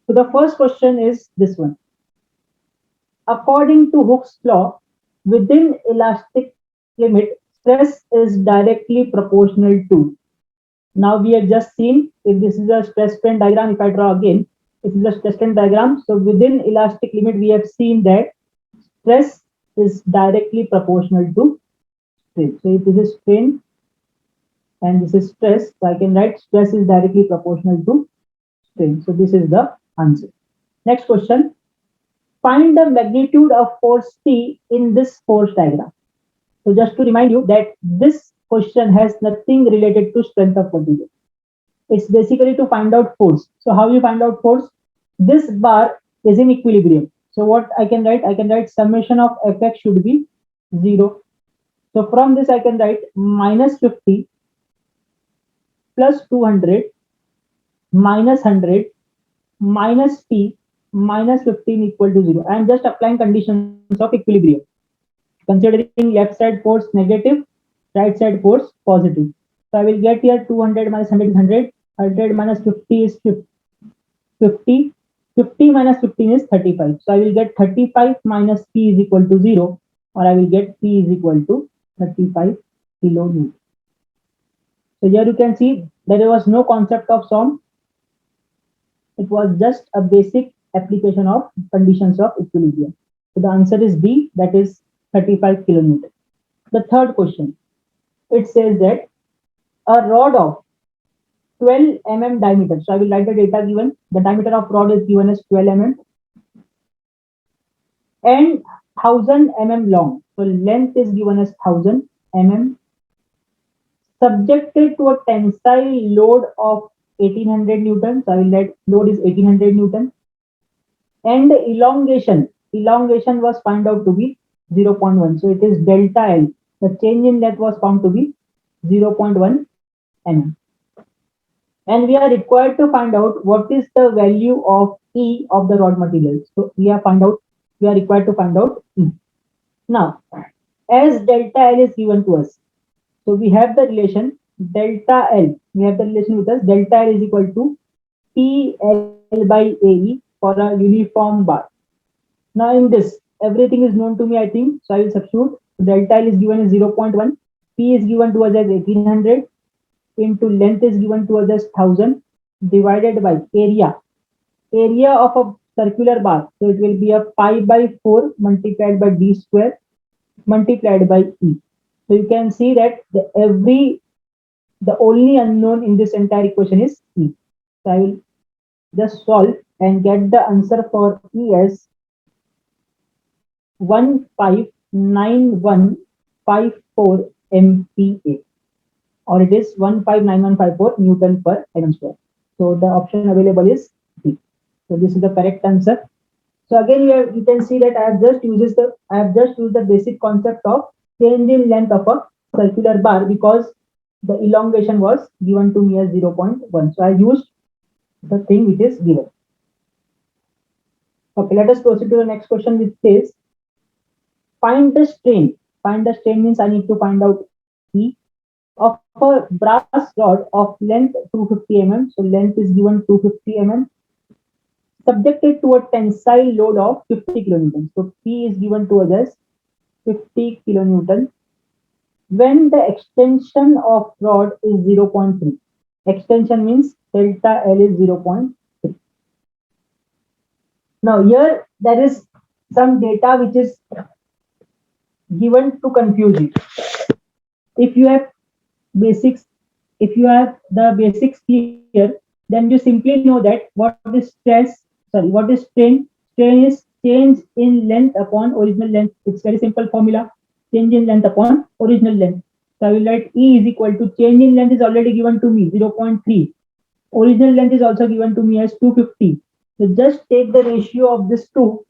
So the first question is this one. According to Hooke's law, within elastic limit, stress is directly proportional to. Now we have just seen, if this is a stress strain diagram, if I draw again, this is a stress strain diagram. So within elastic limit, we have seen that stress is directly proportional to strain. So if this is strain and this is stress, so I can write stress is directly proportional to strain. So this is the answer. Next question. Find the magnitude of force T in this force diagram. So just to remind you that this question has nothing related to strength of material. It's basically to find out force. So how you find out force? This bar is in equilibrium. So what I can write? I can write summation of Fx should be 0. So from this I can write minus 50 plus 200 minus 100 minus T minus 15 equal to 0. I am just applying conditions of equilibrium. Considering left side force negative, right side force positive. So I will get here 200 minus 100 is 100, 100 minus 50 is 50, 50 minus 15 is 35. So I will get 35 minus P is equal to 0, or I will get P is equal to 35 kilonewton. So here you can see that there was no concept of SOM. It was just a basic application of conditions of equilibrium. So the answer is B, that is 35 kilonewton. The third question, it says that a rod of 12 mm diameter. So I will write the data given. The diameter of rod is given as 12 mm and 1000 mm long. So length is given as 1000 mm. Subjected to a tensile load of 1800 newton. So I will write load is 1800 newton. And elongation. Elongation was found out to be 0.1. So it is delta L. The change in that was found to be 0.1 mm. And we are required to find out what is the value of E of the rod material. So we are required to find out E. Now, as delta L is given to us, so we have the relation delta L. We have the relation with us. Delta L is equal to PL by AE for a uniform bar. Now in this, everything is known to me, I think. So I will substitute. Delta L is given as 0.1. P is given to us as 1800 into length is given to us as 1000 divided by area. Area of a circular bar. So it will be a pi by 4 multiplied by d square multiplied by E. So you can see that the only unknown in this entire equation is E. So I will just solve and get the answer for E as 159154 MPa, or it is 159154 Newton per mm square. So the option available is D. So this is the correct answer. So again, you can see that I have just used the basic concept of change in length of a circular bar, because the elongation was given to me as 0.1. So I used the thing which is given. Okay, let us proceed to the next question, which says find the strain. Find the strain means I need to find out E of a brass rod of length 250 mm. So length is given 250 mm. Subjected to a tensile load of 50 kilonewton. So P is given to us as 50 kilonewton. When the extension of rod is 0.3. Extension means delta L is 0.3. Now here there is some data which is given to confuse you. If you have basics, if you have the basics clear, then you simply know that what is what is strain. Strain is change in length upon original length. It's very simple formula. Change in length upon original length. So I will write E is equal to change in length is already given to me 0.3. Original length is also given to me as 250. So just take the ratio of this two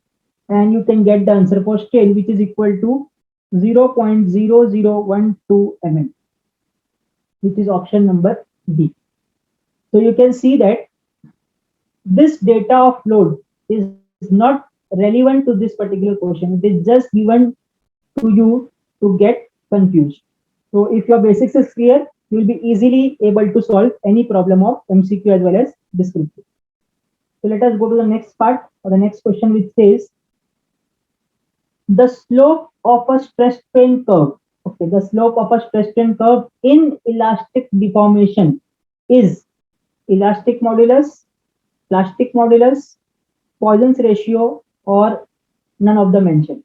and you can get the answer for strain, which is equal to 0.0012 mm, which is option number D. So you can see that this data of load is not relevant to this particular question. It is just given to you to get confused. So if your basics is clear, you will be easily able to solve any problem of MCQ as well as descriptive. So let us go to the next part or the next question, which says the slope of a stress strain curve. Okay, the slope of a stress strain curve in elastic deformation is elastic modulus, plastic modulus, Poisson's ratio, or none of the mentioned.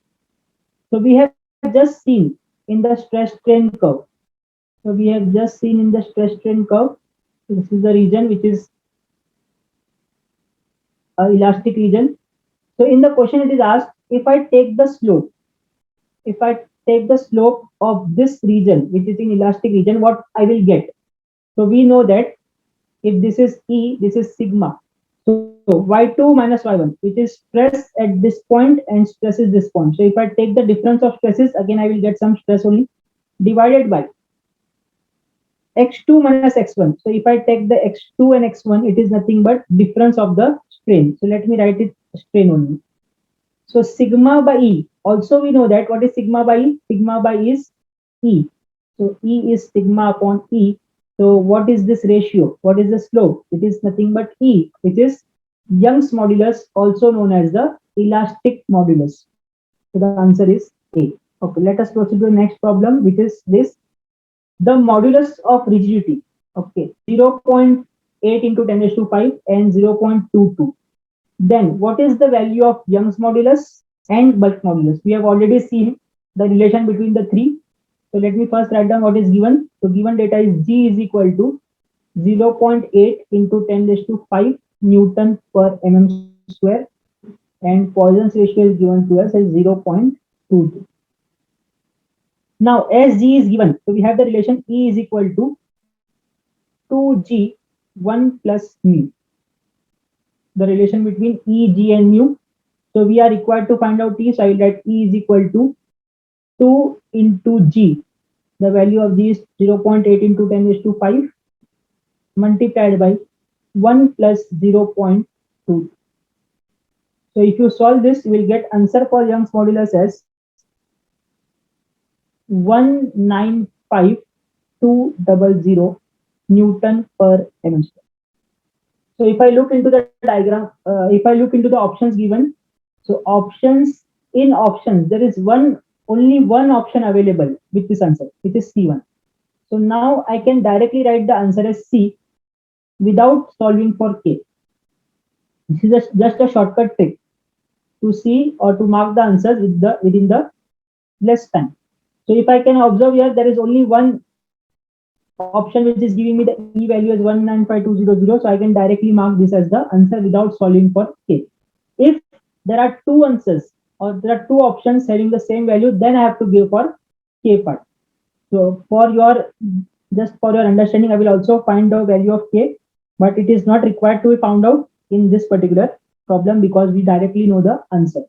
So we have just seen in the stress strain curve. So we have just seen in the stress strain curve. This is the region which is elastic region. So in the question it is asked, if I take the slope, if I take the slope of this region which is in elastic region, what I will get? So we know that if this is E, this is sigma. So y2 minus y1, which is stress at this point and stress is this point. So if I take the difference of stresses, again I will get some stress only, divided by x2 minus x1. So if I take the x2 and x1, it is nothing but difference of the strain. So let me write it strain only. So sigma by E. Also we know that what is sigma by E? Sigma by E is E. So E is sigma upon E. So what is this ratio? What is the slope? It is nothing but E, which is Young's modulus, also known as the elastic modulus. So the answer is A. Okay, let us proceed to the next problem, which is this. The modulus of rigidity. Okay, 0.8 into 10 raised to 5 and 0.22. Then what is the value of Young's modulus and bulk modulus? We have already seen the relation between the three. So let me first write down what is given. So given data is G is equal to 0.8 into 10 raised to 5 Newton per mm square, and Poisson's ratio is given to us as 0.22. Now as G is given, so we have the relation E is equal to 2G 1 plus mu. The relation between E, G and mu. So we are required to find out E. So I will write E is equal to 2 into G. The value of G is 0.8 into 10 raised to 5 multiplied by 1 plus 0.2. So if you solve this, you will get answer for Young's modulus as 195,200 Newton per mm square. So if I look into the diagram, if I look into the options given, so options, in options, there is only one option available with this answer, which is C1. So now I can directly write the answer as C without solving for K. This is just a shortcut trick to see or to mark the answers within the less time. So if I can observe here, there is only one option which is giving me the E value as 195,200. So I can directly mark this as the answer without solving for K. If there are two answers or there are two options having the same value, then I have to give for K part. So for your, just for your understanding, I will also find the value of K, but it is not required to be found out in this particular problem because we directly know the answer.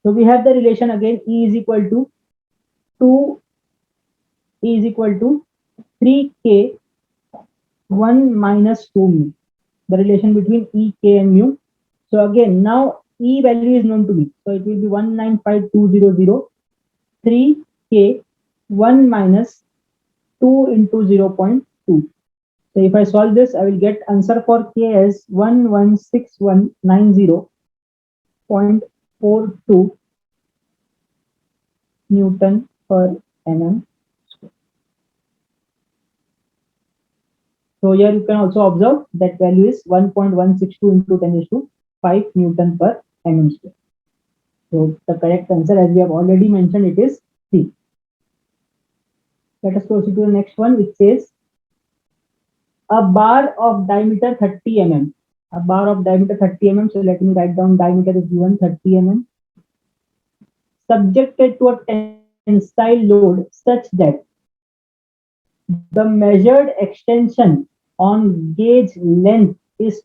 So we have the relation again, E is equal to 3K 1 minus 2 mu. The relation between E, K and mu. So again, now E value is known to me. So it will be 195,200 3K 1 minus 2 into 0.2. So if I solve this, I will get answer for K as 116190.42 Newton per mm. So here you can also observe that value is 1.162 into 10 raised to 5 Newton per mm square. So the correct answer, as we have already mentioned, it is C. Let us proceed to the next one, which says a bar of diameter 30 mm. A bar of diameter 30 mm. So let me write down diameter is given 30 mm. Subjected to a tensile load such that the measured extension on gauge length is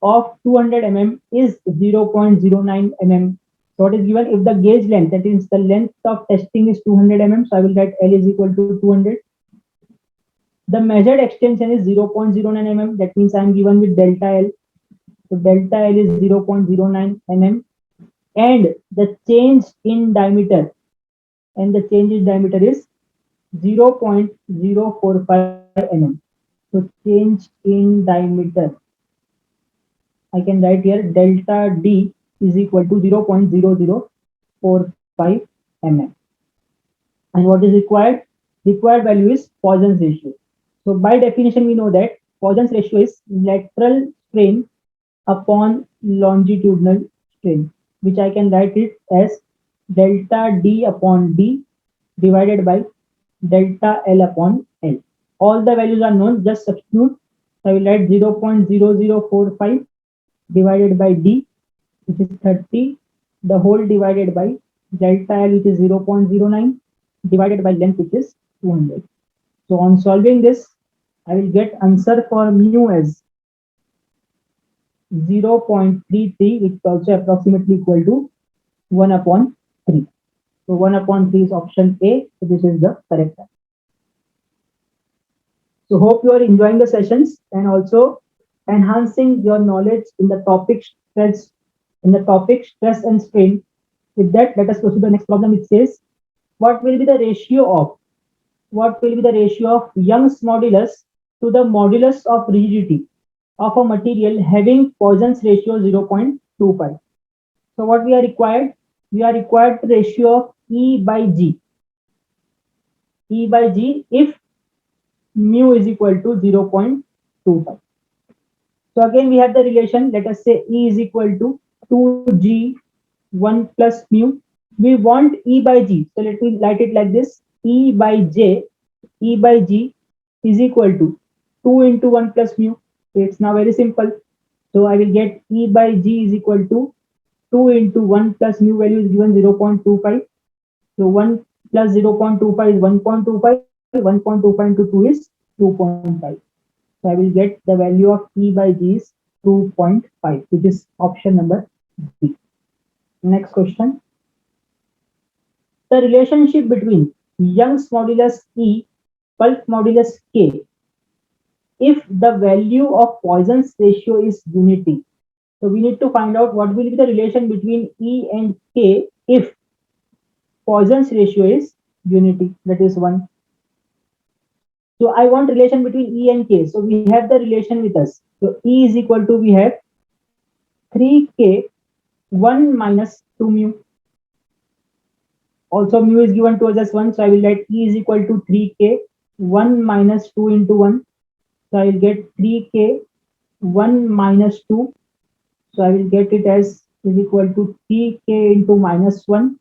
of 200 mm is 0.09 mm. So what is given? If the gauge length, that is the length of testing, is 200 mm, so I will write L is equal to 200. The measured extension is 0.09 mm. That means I am given with delta L. So delta L is 0.09 mm, and the change in diameter, is 0.045 mm. So change in diameter I can write here delta D is equal to 0.0045 mm. And what is required? Required value is Poisson's ratio. So by definition, we know that Poisson's ratio is lateral strain upon longitudinal strain, which I can write it as delta D upon D divided by delta L upon L. All the values are known, just substitute. So I will write 0.0045 divided by D, which is 30, the whole divided by delta L, which is 0.09, divided by length, which is 200. So on solving this, I will get answer for mu as 0.33, which is also approximately equal to 1 upon 3. So 1 upon 3 is option A. So this is the correct answer. So hope you are enjoying the sessions and also enhancing your knowledge in the topic stress and strain. With that, let us go to the next problem. It says, what will be the ratio of Young's modulus to the modulus of rigidity of a material having Poisson's ratio 0.25. So what we are required? We are required the ratio of E by G. E by G if mu is equal to 0.25. So again we have the relation. Let us say E is equal to 2G 1 plus mu. We want E by G. So let me write it like this. E by G is equal to 2 into 1 plus mu. So it's now very simple. So I will get E by G is equal to 2 into 1 plus mu value is given 0.25. So 1 plus 0.25 is 1.25. 1.25 into 2 is 2.5. So I will get the value of E by G is 2.5, which is option number B. Next question. The relationship between Young's modulus E, bulk modulus K, if the value of Poisson's ratio is unity. So we need to find out what will be the relation between E and K if Poisson's ratio is unity. That is 1. So I want relation between E and K. So we have the relation with us. So E is equal to, we have 3K 1 minus 2 mu. Also mu is given to us as 1. So I will write E is equal to 3K 1 minus 2 into 1. So I will get 3K 1 minus 2. So I will get it as is equal to 3K into minus 1.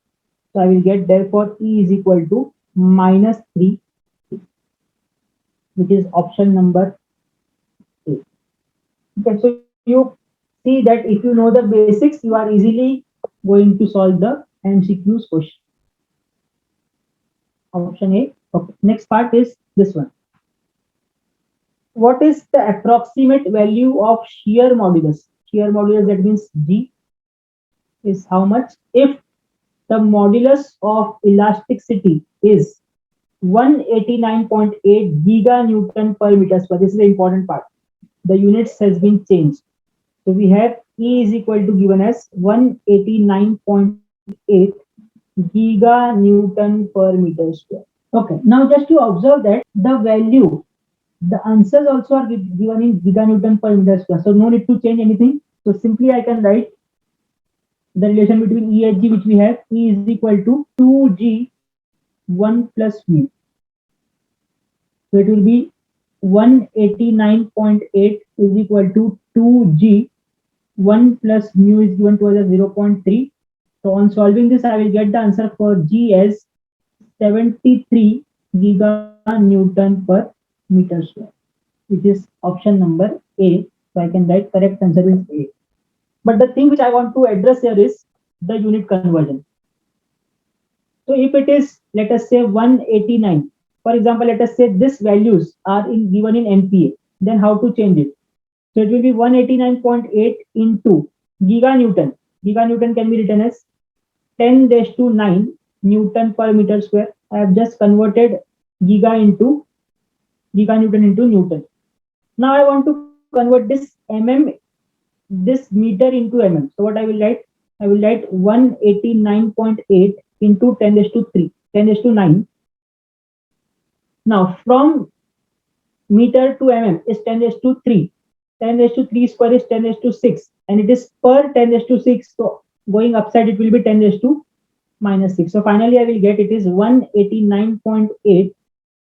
So I will get therefore E is equal to minus 3, which is option number A. Okay, so you see that if you know the basics, you are easily going to solve the MCQs question. Option A. Okay. Next part is this one. What is the approximate value of shear modulus? Shear modulus, that means G, is how much if the modulus of elasticity is 189.8 giganewton per meter square. This is the important part. The units has been changed. So we have E is equal to given as 189.8 giganewton per meter square. Okay, now just to observe that the value, the answers also are given in giganewton per meter square. So no need to change anything. So simply I can write the relation between E and G, which we have. E is equal to 2G 1 plus mu. So it will be 189.8 is equal to 2G 1 plus mu is given to us as 0.3. So on solving this, I will get the answer for G as 73 giganewton per meter square, which is option number A. So I can write correct answer is A. But the thing which I want to address here is the unit conversion. So if it is, let us say 189, for example, let us say this values are given in MPa, then how to change it? So it will be 189.8 into giganewton. Giganewton can be written as 10 raised to 9 Newton per meter square. I have just converted giganewton into Newton. Now I want to convert this this meter into mm. So what I will write? I will write 189.8 into 10 raised to 9. Now from meter to mm is 10 raised to 3. 10 raised to 3 square is 10 raised to 6, and it is per 10 raised to 6. So going upside, it will be 10 raised to minus 6. So finally, I will get it is 189.8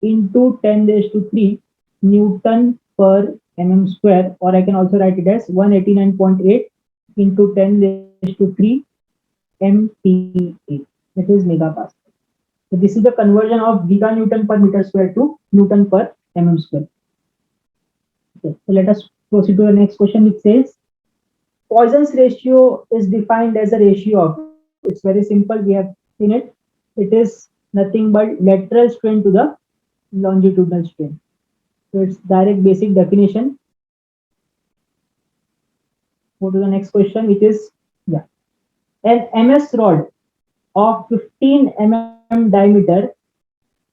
into 10 raised to 3 Newton per mm square, or I can also write it as 189.8 into 10 raised to 3 MPa. That is megapascal. So this is the conversion of giganewton per meter square to Newton per mm square. Okay, so let us proceed to the next question, which says Poisson's ratio is defined as a ratio of, it's very simple, we have seen it. It is nothing but lateral strain to the longitudinal strain. So it's direct basic definition. Go to the next question, which is, yeah, an MS rod of 15 mm diameter,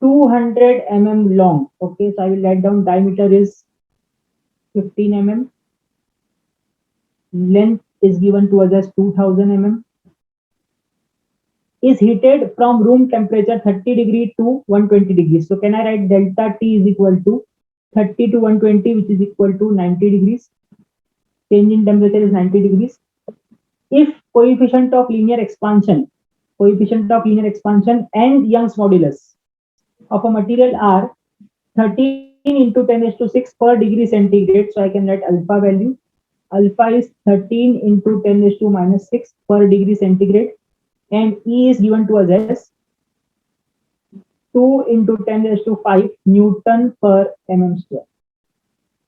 200 mm long. Okay, so I will write down diameter is 15 mm, length is given to us as 2000 mm, is heated from room temperature 30 degree to 120 degrees. So can I write delta T is equal to 30 to 120, which is equal to 90 degrees. Change in temperature is 90 degrees. If coefficient of linear expansion and Young's modulus of a material are 13 into 10 raised to 6 per degree centigrade, so I can write alpha value. Alpha is 13 into 10 raised to minus 6 per degree centigrade, and E is given to us as 2 into 10 raised to 5 Newton per mm square.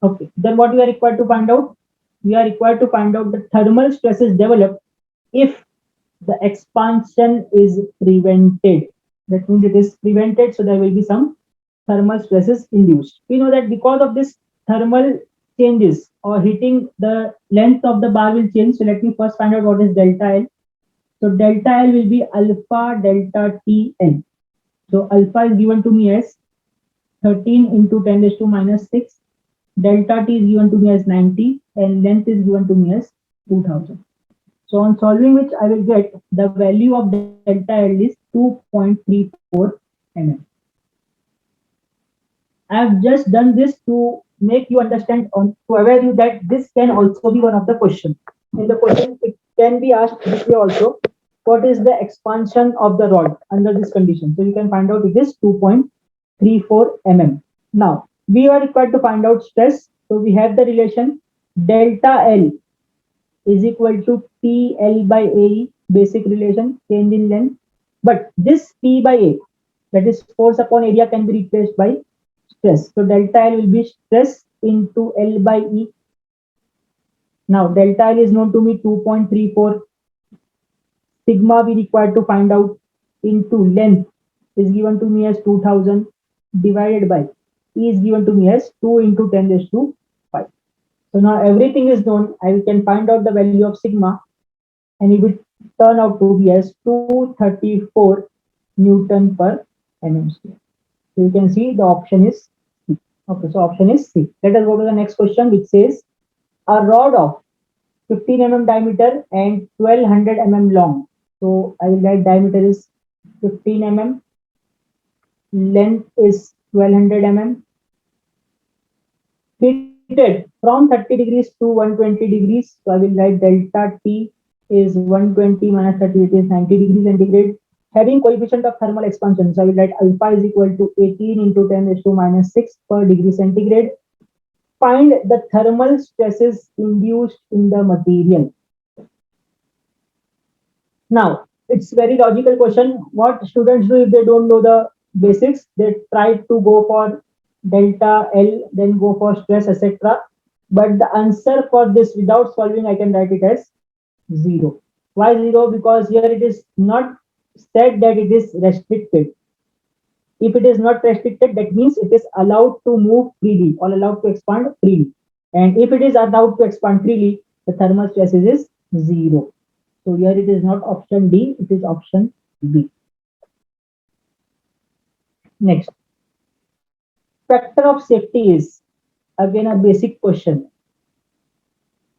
Okay, then what we are required to find out? We are required to find out the thermal stresses developed if the expansion is prevented. That means it is prevented, so there will be some thermal stresses induced. We know that because of this thermal changes or heating, the length of the bar will change. So let me first find out what is delta L. So delta L will be alpha delta Tn. So alpha is given to me as 13 into 10 raised to minus 6. Delta T is given to me as 90, and length is given to me as 2000. So on solving which, I will get the value of delta L is 2.34 mm. I have just done this to make you understand, on to aware you that this can also be one of the questions. In the question, it can be asked this way also: what is the expansion of the rod under this condition? So you can find out it is 2.34 mm. Now we are required to find out stress. So we have the relation delta L is equal to PL by AE, basic relation, change in length. But this P by A, that is force upon area, can be replaced by stress. So delta L will be stress into L by E. Now delta L is known to me 2.34. Sigma we required to find out into length is given to me as 2000 divided by E is given to me as 2 into 10 raised to 5. So now everything is known. I can find out the value of sigma, and it will turn out to be as 234 Newton per mm square. So you can see the option is C. Okay, so option is C. Let us go to the next question, which says a rod of 15 mm diameter and 1200 mm long. So I will write diameter is 15 mm, length is 1200 mm, heated from 30 degrees to 120 degrees. So I will write delta T is 120 minus 30, it is 90 degrees centigrade. Having coefficient of thermal expansion, so I will write alpha is equal to 18 into 10 raised to minus 6 per degree centigrade. Find the thermal stresses induced in the material. Now, it's very logical question. What students do if they don't know the basics? They try to go for delta L, then go for stress, etc. But the answer for this without solving, I can write it as 0. Why 0? Because here it is not said that it is restricted. If it is not restricted, that means it is allowed to move freely or allowed to expand freely. And if it is allowed to expand freely, the thermal stresses is 0. So here it is not option D, it is option B. Next, factor of safety is again a basic question.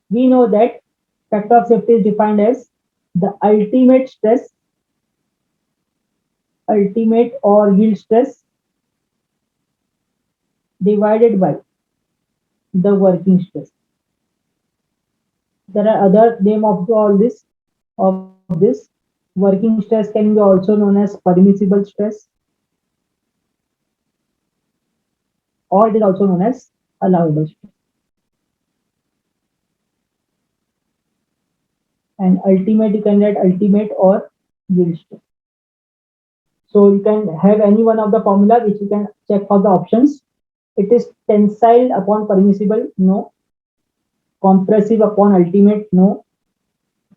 We know that factor of safety is defined as the ultimate or yield stress divided by the working stress. There are other name of all this of this. Working stress can be also known as permissible stress, or it is also known as allowable stress. And ultimate, you can write ultimate or yield stress. So you can have any one of the formula which you can check for the options. It is tensile upon permissible, no. Compressive upon ultimate, no.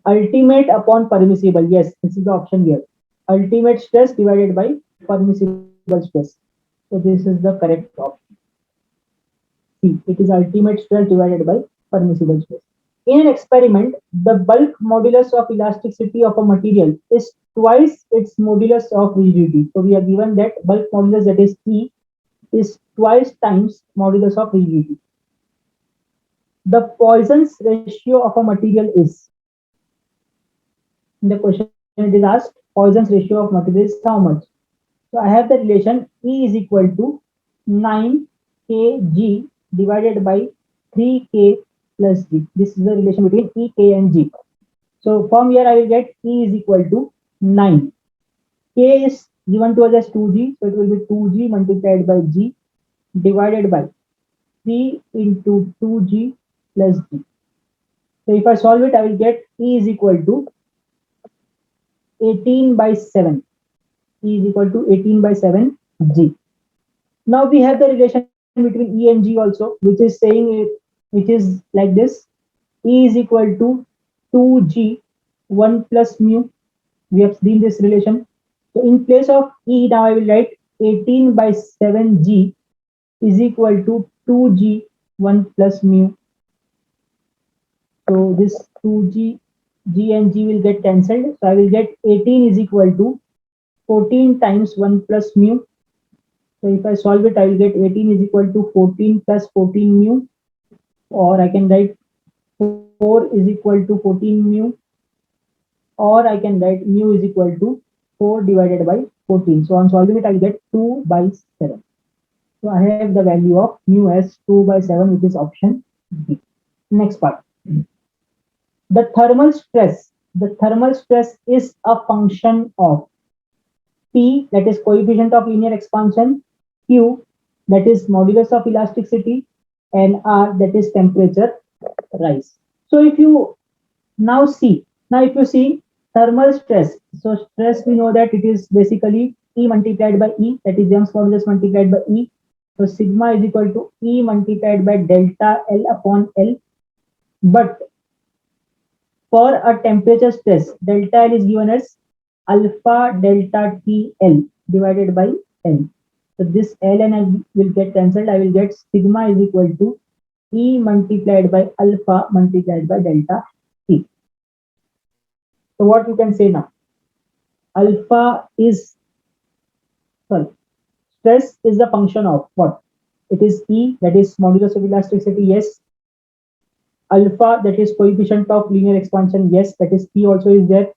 Ultimate upon permissible, yes, this is the option here. Ultimate stress divided by permissible stress. So this is the correct option. See, it is ultimate stress divided by permissible stress. In an experiment, the bulk modulus of elasticity of a material is twice its modulus of rigidity. So we are given that bulk modulus, that is E, is twice times modulus of rigidity. The Poisson's ratio of a material is, in the question it is asked, Poisson's ratio of material is how much? So I have the relation E is equal to 9 kg divided by 3k plus g. This is the relation between E, k and g. So from here I will get E is equal to 9. K is given to us as 2g, so it will be 2g multiplied by g divided by 3 into 2g plus g. So if I solve it, I will get E is equal to 18 by 7. E is equal to 18 by 7 g. Now we have the relation between E and G also, which is saying it, which is like this. E is equal to 2G 1 plus mu. We have seen this relation. So in place of E, now I will write 18 by 7G is equal to 2G 1 plus mu. So this 2G, G and G will get cancelled. So I will get 18 is equal to 14 times 1 plus mu. So if I solve it, I will get 18 is equal to 14 plus 14 mu, or I can write 4 is equal to 14 mu, or I can write mu is equal to 4 divided by 14. So on solving it, I will get 2 by 7. So I have the value of mu as 2 by 7, which is option B. Next part. The thermal stress. The thermal stress is a function of P, that is coefficient of linear expansion, Q, that is modulus of elasticity, and R, that is temperature rise. So if you now if you see thermal stress, so stress we know that it is basically E multiplied by E, that is Young's modulus multiplied by E. So sigma is equal to E multiplied by delta L upon L. But for a temperature stress, delta L is given as alpha delta TL divided by L. So this L and I will get cancelled. I will get sigma is equal to E multiplied by alpha multiplied by delta T. So what you can say now? Alpha is, sorry, stress is the function of what? It is E, that is modulus of elasticity, yes. Alpha, that is coefficient of linear expansion, yes, that is P also is there.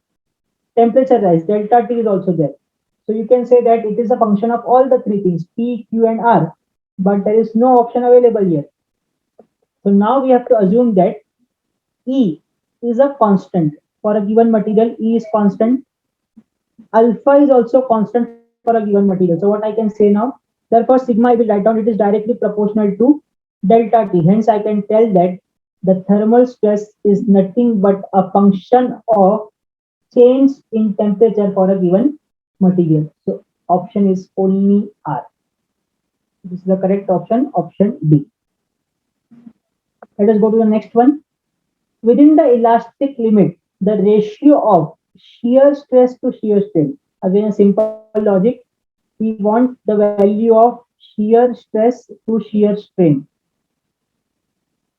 Temperature rise, delta T is also there. So you can say that it is a function of all the three things, P, Q and R, but there is no option available here. So now we have to assume that E is a constant. For a given material, E is constant. Alpha is also constant for a given material. So what I can say now, therefore sigma I will write down, it is directly proportional to delta T. Hence I can tell that the thermal stress is nothing but a function of change in temperature for a given material. So option is only R. This is the correct option, option B. Let us go to the next one. Within the elastic limit, the ratio of shear stress to shear strain. Again, a simple logic. We want the value of shear stress to shear strain.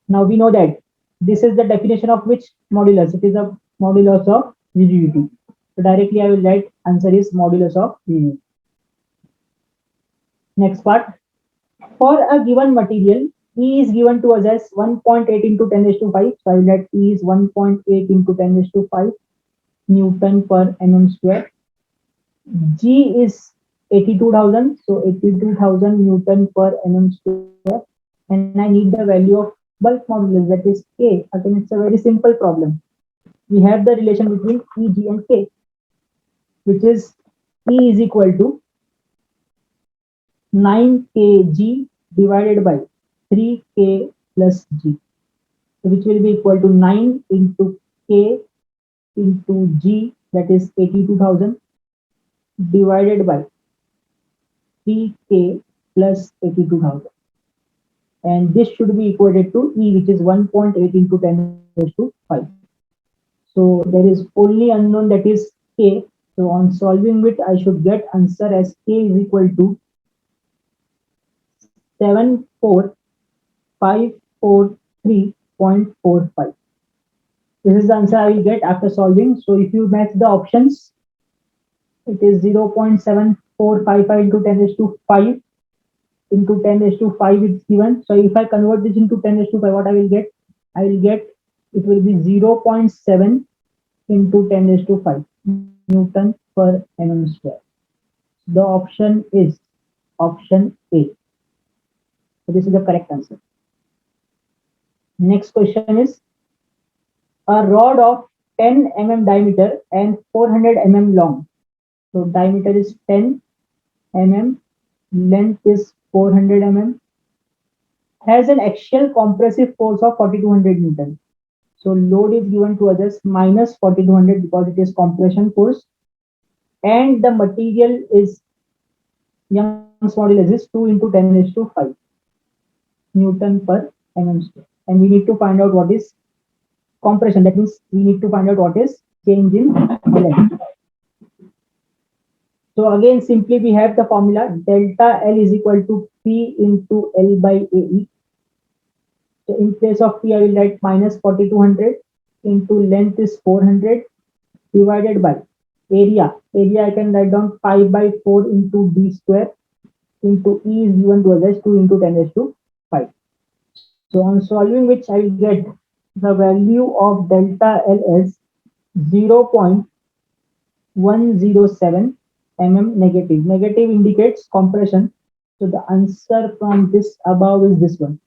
Now we know that this is the definition of which modulus. It is a modulus of rigidity. So directly I will write answer is modulus of rigidity. Next part. For a given material, E is given to us as 1.8 into 10 raised to 5. So I will write E is 1.8 into 10 raised to 5 Newton per mm square. G is 82,000. So 82,000 Newton per mm square. And I need the value of bulk modulus, that is K. Again, it's a very simple problem. We have the relation between E, G and K, which is E is equal to 9 kg divided by 3k plus g, which will be equal to 9 into k into g, that is 82,000, divided by 3k plus 82,000. And this should be equated to E, which is 1.8 into 10 raised to 5. So there is only unknown, that is k. So on solving it, I should get answer as k is equal to 74543.45. This is the answer I will get after solving. So if you match the options, it is 0.7455 into 10 raised to 5 into 10 raised to 5 it's given. So if I convert this into 10 raised to 5, what I will get? I will get, it will be 0.7 into 10 raised to 5 Newton per mm square. The option is option A. So this is the correct answer. Next question is, a rod of 10 mm diameter and 400 mm long. So diameter is 10 mm, length is 400 mm, has an axial compressive force of 4200 Newton. So load is given to others minus 4200 because it is compression force, and the material is Young's modulus is 2 into 10 raised to 5 Newton per mm square. And we need to find out what is compression. That means we need to find out what is change in length. So again, simply we have the formula delta L is equal to P into L by AE. So in place of P, I will write minus 4200 into length is 400 divided by area. Area I can write down 5 by 4 into D square into E is given to us as 2 into 10 raised to 5. So on solving which, I will get the value of delta L as 0.107 mm negative. Negative indicates compression. So the answer from this above is this one.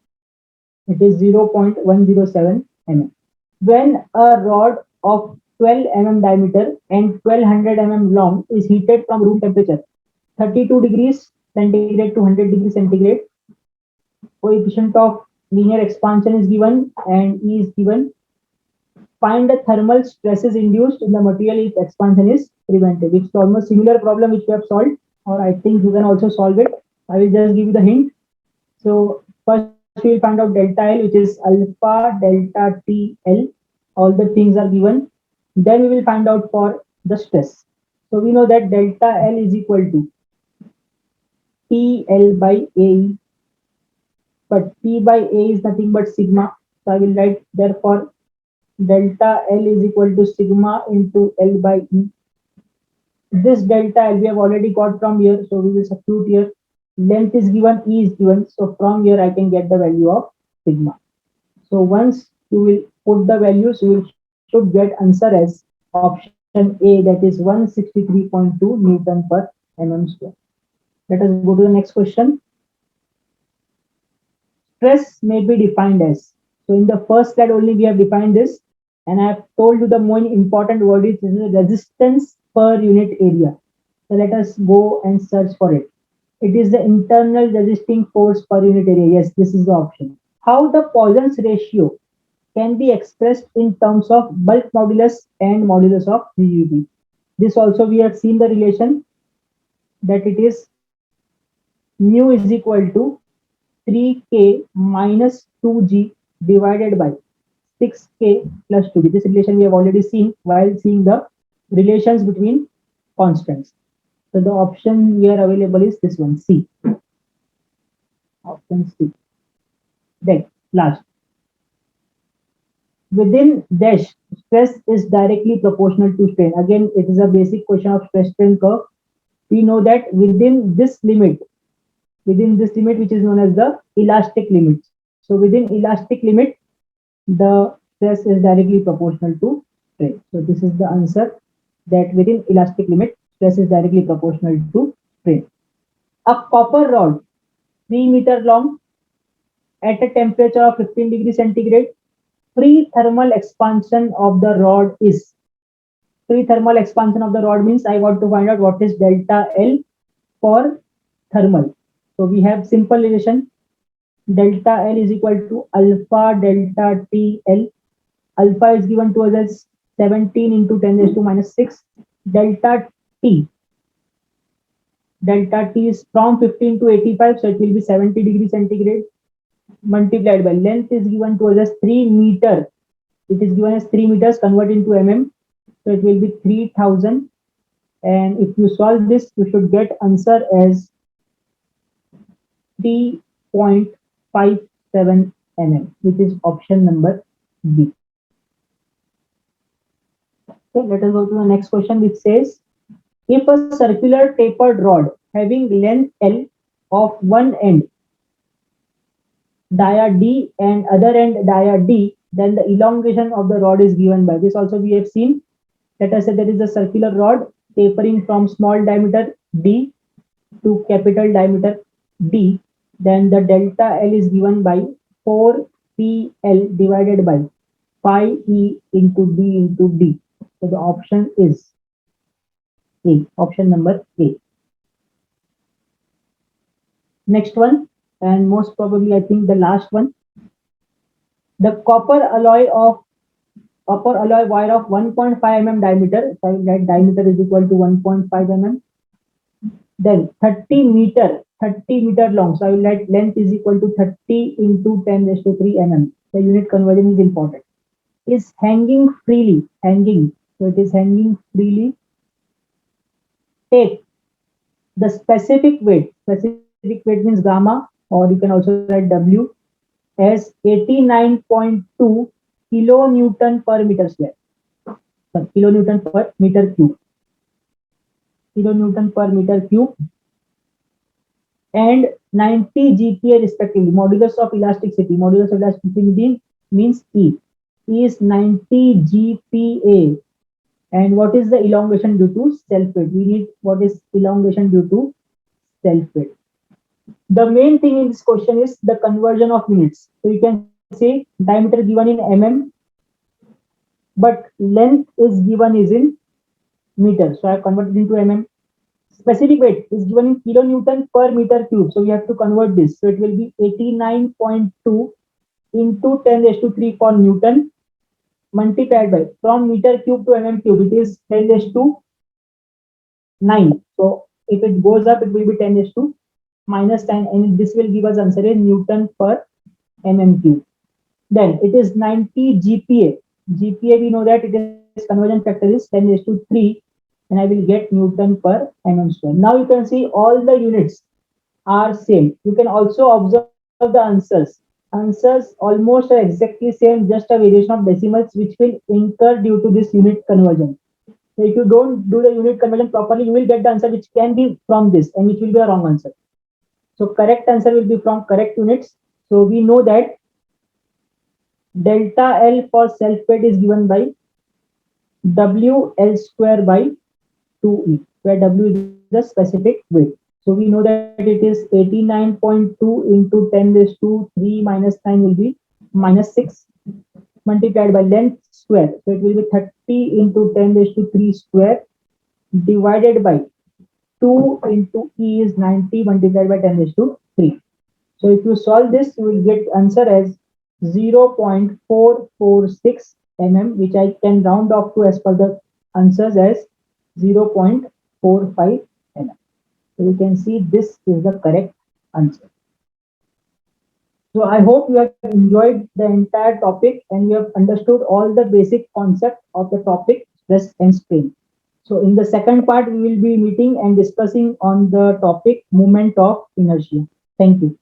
It is 0.107 mm. When a rod of 12 mm diameter and 1200 mm long is heated from room temperature 32 degrees centigrade to 100 degrees centigrade, coefficient of linear expansion is given and E is given. Find the thermal stresses induced in the material if expansion is prevented. It's almost similar problem which we have solved, or I think you can also solve it. I will just give you the hint. So first we will find out delta L, which is alpha delta TL. All the things are given. Then we will find out for the stress. So we know that delta L is equal to PL by AE, but P by A is nothing but sigma. So I will write therefore delta L is equal to sigma into L by E. This delta L we have already got from here, so we will substitute here. Length is given, E is given, so from here I can get the value of sigma. So once you will put the values, you will should get answer as option A, that is 163.2 Newton per mm square. Let us go to the next question. Stress may be defined as. So in the first slide only we have defined this, and I have told you the more important word is resistance per unit area. So let us go and search for it. It is the internal resisting force per unit area. Yes, this is the option. How the Poisson's ratio can be expressed in terms of bulk modulus and modulus of GUB. This also we have seen the relation, that it is mu is equal to 3k minus 2g divided by 6k plus 2g. This relation we have already seen while seeing the relations between constants. So the option here available is this one, C. Option C. Then last. Within dash, stress is directly proportional to strain. Again, it is a basic question of stress strain curve. We know that within this limit which is known as the elastic limit. So within elastic limit, the stress is directly proportional to strain. So this is the answer, that within elastic limit, stress is directly proportional to strain. A copper rod 3 meter long at a temperature of 15 degrees centigrade. Free thermal expansion of the rod is. Free thermal expansion of the rod means I want to find out what is delta L for thermal. So we have simple relation. Delta L is equal to alpha delta TL. Alpha is given to us as 17 into 10 raised to minus 6. Delta T. Delta T is from 15 to 85, so it will be 70 degrees centigrade multiplied by length is given to us as 3 meter. It is given as 3 meters, convert into mm. So it will be 3000. And if you solve this, you should get answer as 3.57 mm, which is option number B. Okay, let us go to the next question, which says, if a circular tapered rod having length L of one end dia D and other end dia D, then the elongation of the rod is given by this. Also we have seen, let us say there is a circular rod tapering from small diameter D to capital diameter D, then the delta L is given by 4PL divided by pi E into D into D. So the option is A, option number A. Next one, and most probably I think the last one. The copper alloy wire of 1.5 mm diameter, so that diameter is equal to 1.5 mm. Then 30 meter long, so I will write length is equal to 30 into 10 raised to 3 mm. The unit conversion is important. Is hanging freely, so it is hanging freely. Take the specific weight means gamma, or you can also write W, as 89.2 kilonewton per meter square. So kilonewton per meter cube. Kilonewton per meter cube. And 90 GPa respectively. Modulus of elasticity. Modulus of elasticity means E. E is 90 GPa. And what is the elongation due to self-weight? We need what is elongation due to self-weight. The main thing in this question is the conversion of units. So you can say diameter given in mm, but length is given is in meter. So I have converted into mm. Specific weight is given in kilonewton per meter cube. So we have to convert this. So it will be 89.2 into 10 raised to 3 for Newton multiplied by, from meter cube to mm cube, it is 10 raised to 9. So if it goes up, it will be 10 raised to minus 10, and this will give us answer in Newton per mm cube. Then it is 90 GPa. GPa, we know that it is conversion factor is 10 raised to 3, and I will get Newton per mm square. Now you can see all the units are same. You can also observe the answers. Answers almost are exactly same, just a variation of decimals which will incur due to this unit conversion. So if you don't do the unit conversion properly, you will get the answer which can be from this and which will be a wrong answer. So correct answer will be from correct units. So we know that delta L for self-weight is given by WL square by 2E, where W is the specific weight. So we know that it is 89.2 into 10 raised to 3 minus 9 will be minus 6 multiplied by length square. So it will be 30 into 10 raised to 3 square divided by 2 into E is 90 multiplied by 10 raised to 3. So if you solve this, you will get answer as 0.446 mm, which I can round off to as per the answers as 0.45 mm. So you can see this is the correct answer. So I hope you have enjoyed the entire topic and you have understood all the basic concept of the topic stress and strain. So in the second part, we will be meeting and discussing on the topic moment of inertia. Thank you.